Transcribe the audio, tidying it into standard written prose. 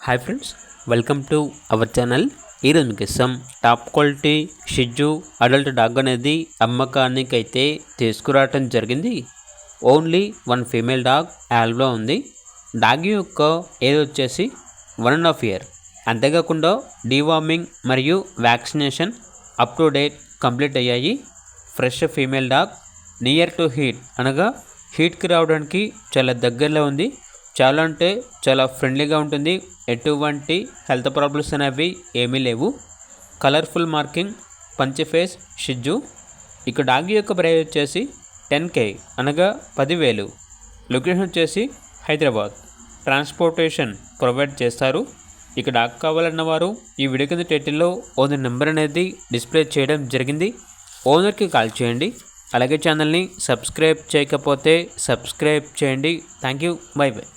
Hi friends, welcome to our channel. ఈరోజు మీకోసం top quality షిజు adult dog అనేది అమ్మకానికి అయితే తీసుకురావటం జరిగింది. ఓన్లీ వన్ ఫీమేల్ డాగ్ యాల్వ్లో ఉంది. డాగ్ యొక్క ఏజ్ వచ్చేసి 1.5 year. అంతేకాకుండా డీవార్మింగ్ మరియు vaccination up to date complete అయ్యాయి. Fresh female dog, near to heat అనగా హీట్కి రావడానికి చాలా దగ్గరలో ఉంది. చాలా అంటే చాలా ఫ్రెండ్లీగా ఉంటుంది. ఎటువంటి హెల్త్ ప్రాబ్లమ్స్ అనేవి ఏమీ లేవు. కలర్ఫుల్ మార్కింగ్, పంచి ఫేస్ షిజు. ఇక డాగ్ యొక్క ప్రైస్ వచ్చేసి 10K అనగా 10,000. లొకేషన్ వచ్చేసి హైదరాబాద్. ట్రాన్స్పోర్టేషన్ ప్రొవైడ్ చేస్తారు. ఇక డాగ్ కావాలన్న వారు ఈ వీడియో కింద టైటిల్లో ఓనర్ నెంబర్ అనేది డిస్ప్లే చేయడం జరిగింది. ఓనర్కి కాల్ చేయండి. అలాగే ఛానల్ని సబ్స్క్రైబ్ చేయకపోతే సబ్స్క్రైబ్ చేయండి. Thank you. By by.